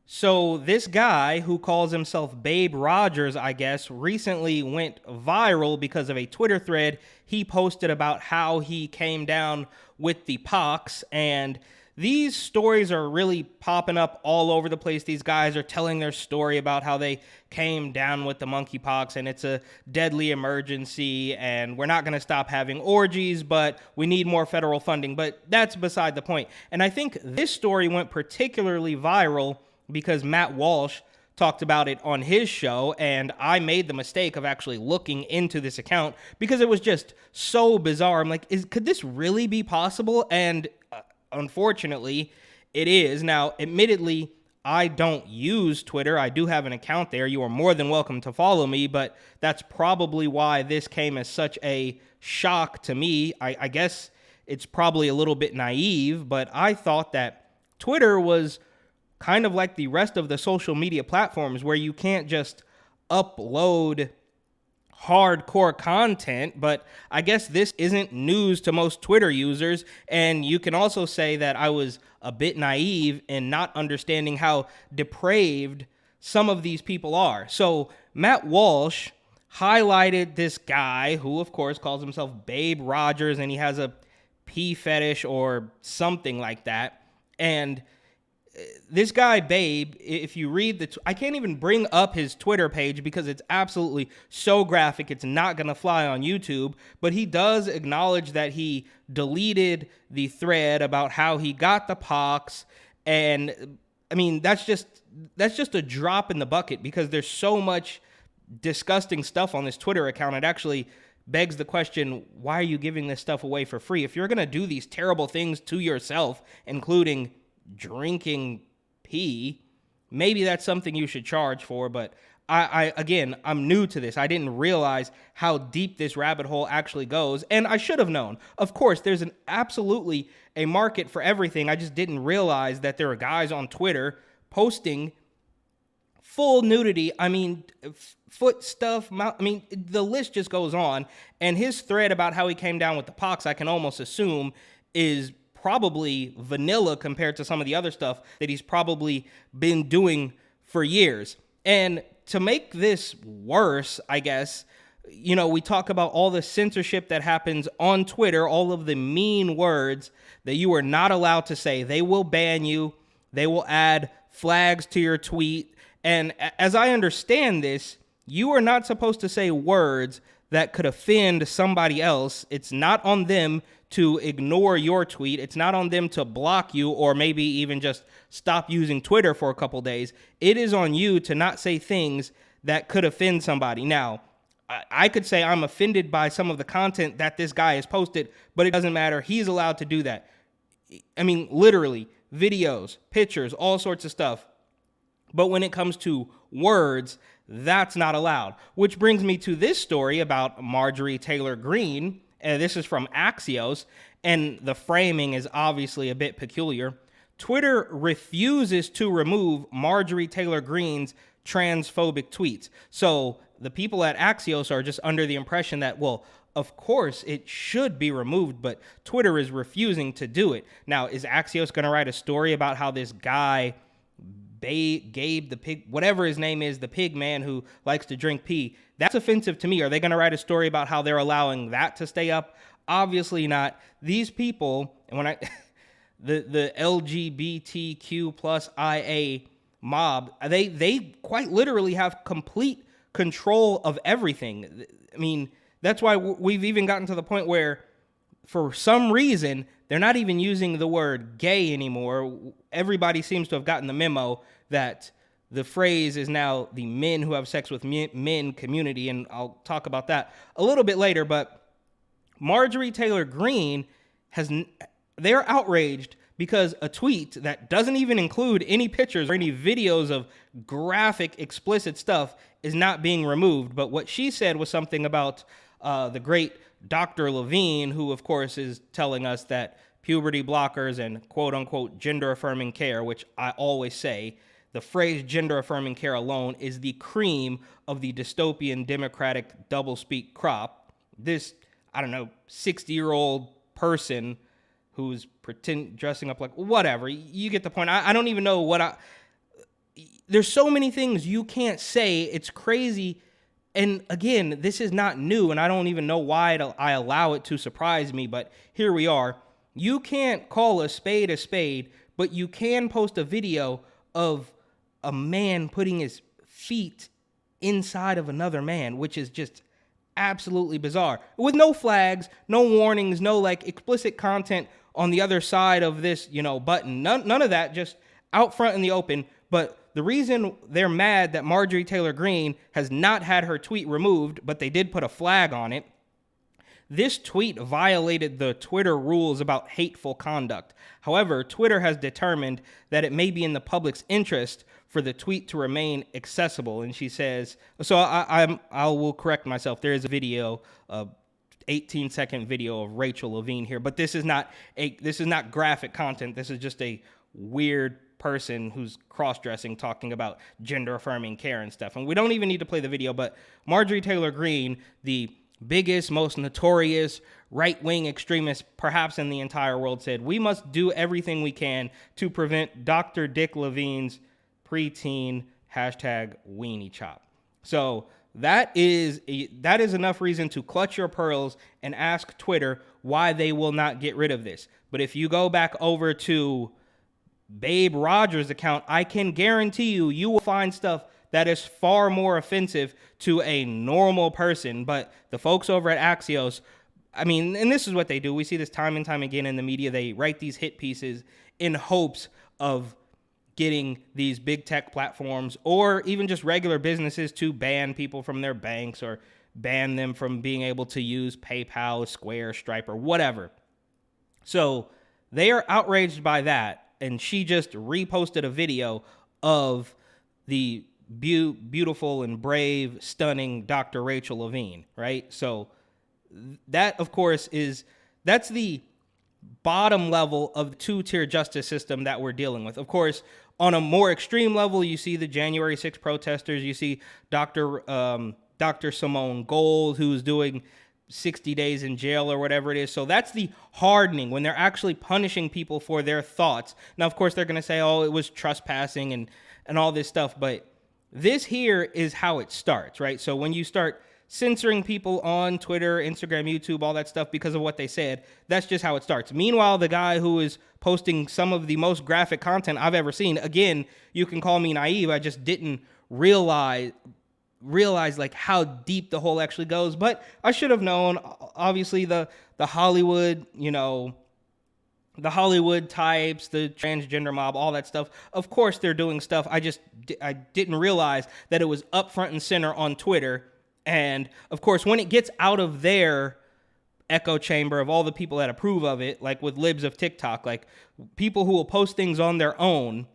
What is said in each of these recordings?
So this guy who calls himself Babe Rogers, I guess, recently went viral because of a Twitter thread he posted about how he came down with the pox. And these stories are really popping up all over the place. These guys are telling their story about how they came down with the monkeypox and it's a deadly emergency and we're not going to stop having orgies, but we need more federal funding. But that's beside the point. And I think this story went particularly viral because Matt Walsh talked about it on his show, and I made the mistake of actually looking into this account because it was just so bizarre. I'm like, could this really be possible? And unfortunately, it is. Now, admittedly, I don't use Twitter. I do have an account there. You are more than welcome to follow me, but that's probably why this came as such a shock to me. I guess it's probably a little bit naive, but I thought that Twitter was kind of like the rest of the social media platforms where you can't just upload hardcore content, but I guess this isn't news to most Twitter users. And you can also say that I was a bit naive in not understanding how depraved some of these people are. So Matt Walsh highlighted this guy who, of course, calls himself Babe Rogers, and he has a pee fetish or something like that. And this guy, Babe, if you read I can't even bring up his Twitter page because it's absolutely so graphic. It's not going to fly on YouTube, but he does acknowledge that he deleted the thread about how he got the pox. And I mean, that's just a drop in the bucket because there's so much disgusting stuff on this Twitter account. It actually begs the question, why are you giving this stuff away for free? If you're going to do these terrible things to yourself, including drinking pee, maybe that's something you should charge for. But I'm new to this. I didn't realize how deep this rabbit hole actually goes, and I should have known. Of course, there's absolutely a market for everything. I just didn't realize that there are guys on Twitter posting full nudity. I mean, foot stuff, mouth, I mean, the list just goes on. And his thread about how he came down with the pox, I can almost assume, is probably vanilla compared to some of the other stuff that he's probably been doing for years. And to make this worse, I guess, we talk about all the censorship that happens on Twitter, all of the mean words that you are not allowed to say. They will ban you. They will add flags to your tweet. And as I understand this, you are not supposed to say words that could offend somebody else. It's not on them to ignore your tweet. It's not on them to block you or maybe even just stop using Twitter for a couple days. It is on you to not say things that could offend somebody. Now, I could say I'm offended by some of the content that this guy has posted, but it doesn't matter. He's allowed to do that. I mean, literally, videos, pictures, all sorts of stuff. But when it comes to words, that's not allowed. Which brings me to this story about Marjorie Taylor Greene. This is from Axios, and the framing is obviously a bit peculiar. Twitter refuses to remove Marjorie Taylor Greene's transphobic tweets. So the people at Axios are just under the impression that, well, of course it should be removed, but Twitter is refusing to do it. Now, is Axios going to write a story about how this guy, Gabe the pig, whatever his name is, the pig man who likes to drink pee, that's offensive to me? Are they going to write a story about how they're allowing that to stay up? Obviously not. These people, and when the LGBTQ plus IA mob, they quite literally have complete control of everything. I mean, that's why we've even gotten to the point where, for some reason, they're not even using the word gay anymore. Everybody seems to have gotten the memo that the phrase is now the men who have sex with men community, and I'll talk about that a little bit later. But Marjorie Taylor Greene they're outraged because a tweet that doesn't even include any pictures or any videos of graphic, explicit stuff is not being removed. But what she said was something about the great Dr. Levine, who, of course, is telling us that puberty blockers and quote-unquote gender-affirming care, which I always say, the phrase gender-affirming care alone is the cream of the dystopian Democratic doublespeak crop. This, 60-year-old person who's dressing up like whatever. You get the point. I don't even know there's so many things you can't say. It's crazy. And again, this is not new, and I don't even know why I allow it to surprise me, but here we are. You can't call a spade, but you can post a video of a man putting his feet inside of another man, which is just absolutely bizarre. With no flags, no warnings, no like explicit content on the other side of this, button. None of that, just out front in the open. But the reason they're mad that Marjorie Taylor Greene has not had her tweet removed, but they did put a flag on it. This tweet violated the Twitter rules about hateful conduct. However, Twitter has determined that it may be in the public's interest for the tweet to remain accessible. And she says, so I will correct myself. There is a video, 18-second video of Rachel Levine here, but this is not graphic content. This is just a weird person who's cross-dressing, talking about gender-affirming care and stuff. And we don't even need to play the video, but Marjorie Taylor Greene, the biggest, most notorious right-wing extremist perhaps in the entire world, said, "We must do everything we can to prevent Dr. Dick Levine's preteen #weenie chop." So that is enough reason to clutch your pearls and ask Twitter why they will not get rid of this. But if you go back over to Babe Rogers' account, I can guarantee you will find stuff that is far more offensive to a normal person. But the folks over at Axios, I mean, and this is what they do. We see this time and time again in the media. They write these hit pieces in hopes of getting these big tech platforms or even just regular businesses to ban people from their banks or ban them from being able to use PayPal, Square, Stripe, or whatever. So they are outraged by that. And she just reposted a video of the beautiful and brave, stunning Dr. Rachel Levine, right? So that, of course, that's the bottom level of the two-tier justice system that we're dealing with. Of course, on a more extreme level, you see the January 6th protesters. You see Dr. Simone Gold, who's doing 60 days in jail or whatever it is. So that's the hardening, when they're actually punishing people for their thoughts. Now, of course, they're going to say, oh, it was trespassing and all this stuff. But this here is how it starts, right? So when you start censoring people on Twitter, Instagram, YouTube, all that stuff because of what they said, that's just how it starts. Meanwhile, the guy who is posting some of the most graphic content I've ever seen, again, you can call me naive. I just didn't realize like how deep the hole actually goes, but I should have known. Obviously the Hollywood, the Hollywood types, the transgender mob, all that stuff. Of course they're doing stuff. I didn't realize that it was up front and center on Twitter. And of course, when it gets out of their echo chamber of all the people that approve of it, like with libs of TikTok, like people who will post things on their own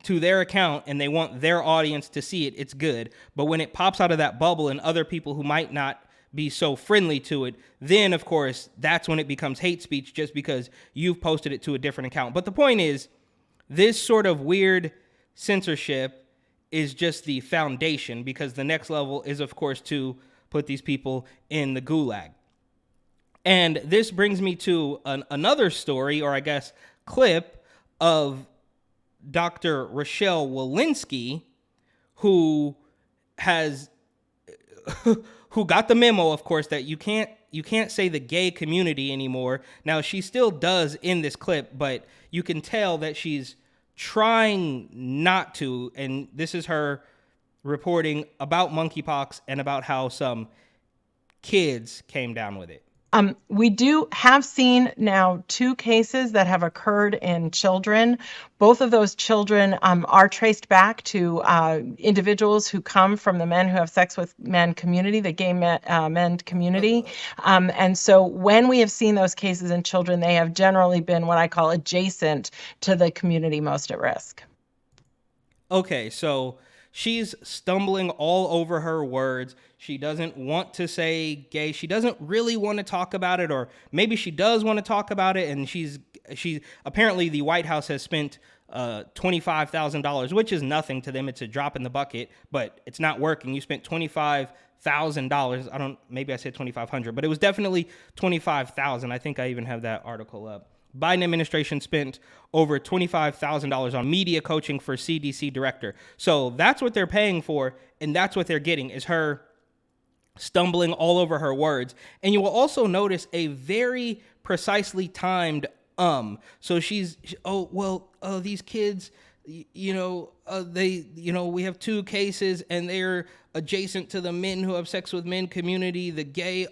to their account and they want their audience to see it, it's good. But when it pops out of that bubble and other people who might not be so friendly to it, then of course that's when it becomes hate speech, just because you've posted it to a different account. But the point is, this sort of weird censorship is just the foundation, because the next level is of course to put these people in the gulag. And this brings me to another story, or I guess clip, of Dr. Rochelle Walensky, who got the memo, of course, that you can't say the gay community anymore. Now, she still does in this clip, but you can tell that she's trying not to. And this is her reporting about monkeypox and about how some kids came down with it. We do have seen now 2 cases that have occurred in children. Both of those children are traced back to individuals who come from the men who have sex with men community, the gay men community. And so when we have seen those cases in children, they have generally been what I call adjacent to the community most at risk. Okay, so she's stumbling all over her words. She doesn't want to say gay. She doesn't really want to talk about it, or maybe she does want to talk about it. And she apparently the White House has spent $25,000, which is nothing to them. It's a drop in the bucket, but it's not working. You spent $25,000. Maybe I said 2,500, but it was definitely 25,000. I think I even have that article up. Biden administration spent over $25,000 on media coaching for CDC director. So that's what they're paying for, and that's what they're getting, is her stumbling all over her words. And you will also notice a very precisely timed So she's, these kids, we have 2 cases and they're adjacent to the men who have sex with men community, the gay,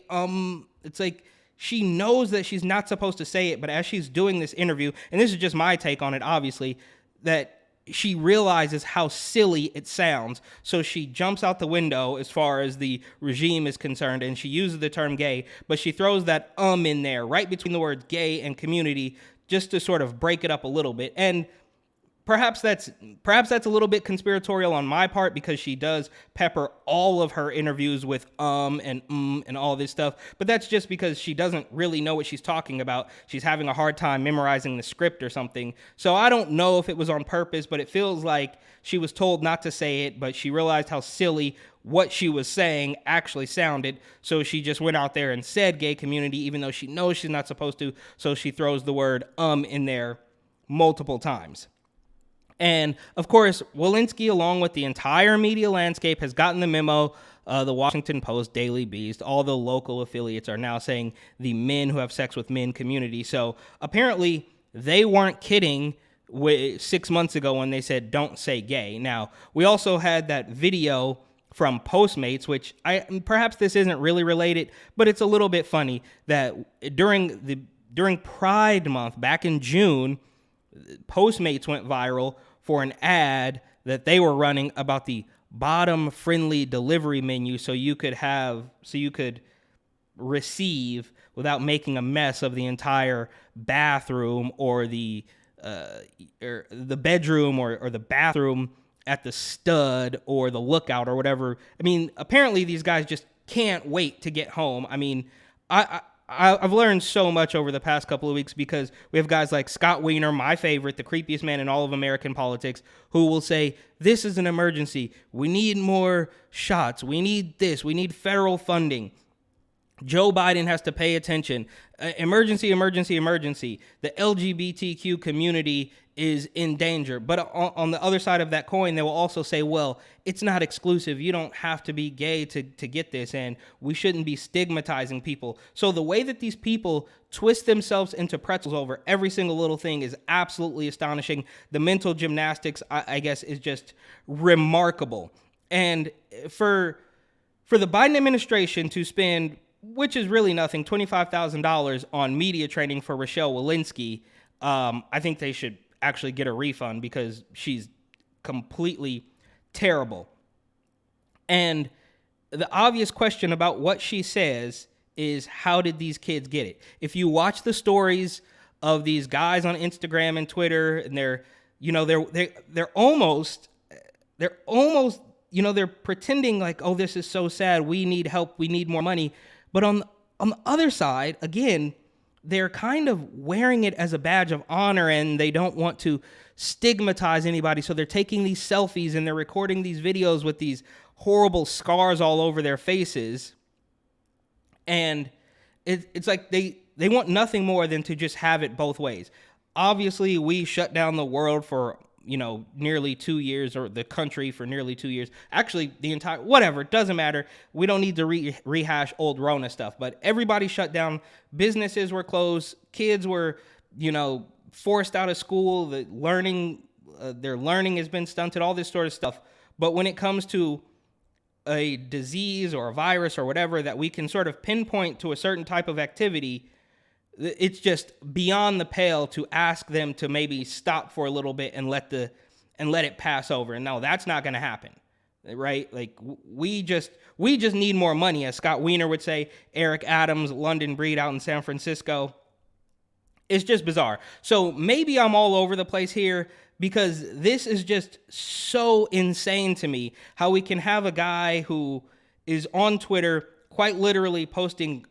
it's like, she knows that she's not supposed to say it, but as she's doing this interview, and this is just my take on it, obviously, that she realizes how silly it sounds. So she jumps out the window as far as the regime is concerned, and she uses the term gay, but she throws that in there right between the words gay and community just to sort of break it up a little bit. And perhaps that's a little bit conspiratorial on my part, because she does pepper all of her interviews with and all this stuff. But that's just because she doesn't really know what she's talking about. She's having a hard time memorizing the script or something. So I don't know if it was on purpose, but it feels like she was told not to say it, but she realized how silly what she was saying actually sounded. So she just went out there and said gay community, even though she knows she's not supposed to. So she throws the word in there multiple times. And, of course, Walensky, along with the entire media landscape, has gotten the memo. The Washington Post, Daily Beast, all the local affiliates are now saying the men who have sex with men community. So apparently they weren't kidding 6 months ago when they said don't say gay. Now, we also had that video from Postmates, which perhaps this isn't really related, but it's a little bit funny that during Pride Month back in June, Postmates went viral for an ad that they were running about the bottom-friendly delivery menu, so you could receive without making a mess of the entire bathroom or the bedroom or the bathroom at the stud or the lookout or whatever. I mean, apparently these guys just can't wait to get home. I mean, I've learned so much over the past couple of weeks, because we have guys like Scott Wiener, my favorite, the creepiest man in all of American politics, who will say, this is an emergency. We need more shots. We need this. We need federal funding. Joe Biden has to pay attention. Emergency, emergency, emergency. The LGBTQ community is in danger. But on the other side of that coin, they will also say, well, it's not exclusive. You don't have to be gay to get this, and we shouldn't be stigmatizing people. So the way that these people twist themselves into pretzels over every single little thing is absolutely astonishing. The mental gymnastics, I guess, is just remarkable. And for the Biden administration to spend, which is really nothing, $25,000 on media training for Rochelle Walensky, I think they should actually get a refund, because she's completely terrible. And the obvious question about what she says is, how did these kids get it? If you watch the stories of these guys on Instagram and Twitter, and they're almost, they're pretending like, oh, this is so sad, we need help, we need more money. But on the other side, again, they're kind of wearing it as a badge of honor, and they don't want to stigmatize anybody. So they're taking these selfies and they're recording these videos with these horrible scars all over their faces. And it's like they want nothing more than to just have it both ways. Obviously, we shut down the world for nearly 2 years, or the country for nearly 2 years. Actually, the entire, whatever, it doesn't matter. We don't need to rehash old Rona stuff, but everybody shut down. Businesses were closed. Kids were, forced out of school. Their learning has been stunted, all this sort of stuff. But when it comes to a disease or a virus or whatever that we can sort of pinpoint to a certain type of activity, it's just beyond the pale to ask them to maybe stop for a little bit and let it pass over. And no, that's not going to happen, right? Like we just need more money, as Scott Wiener would say. Eric Adams, London Breed out in San Francisco. It's just bizarre. So maybe I'm all over the place here, because this is just so insane to me, how we can have a guy who is on Twitter quite literally posting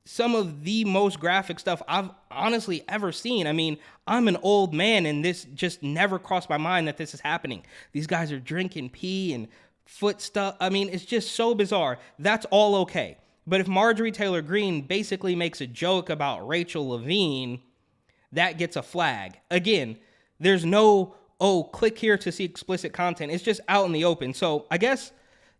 some of the most graphic stuff I've honestly ever seen. I mean, I'm an old man, and this just never crossed my mind that this is happening. These guys are drinking pee and foot stuff. I mean, it's just so bizarre. That's all okay. But if Marjorie Taylor Greene basically makes a joke about Rachel Levine, that gets a flag. Again, there's no, oh, click here to see explicit content. It's just out in the open. So I guess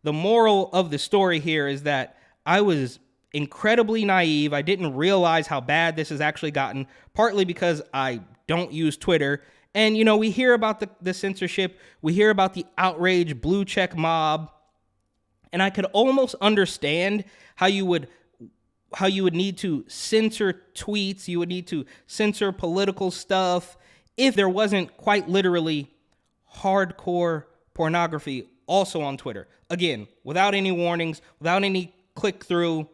the moral of the story here is that I was incredibly naive. I didn't realize how bad this has actually gotten, partly because I don't use Twitter. And, we hear about the censorship. We hear about the outrage blue check mob. And I could almost understand how you would need to censor tweets. You would need to censor political stuff if there wasn't quite literally hardcore pornography also on Twitter. Again, without any warnings, without any click-through,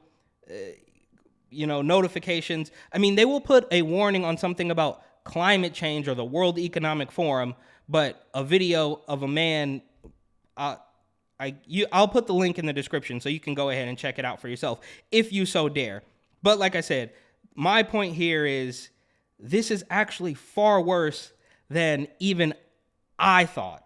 notifications. I mean, they will put a warning on something about climate change or the World Economic Forum, but a video of a man, I'll put the link in the description so you can go ahead and check it out for yourself if you so dare. But like I said, my point here is this is actually far worse than even I thought.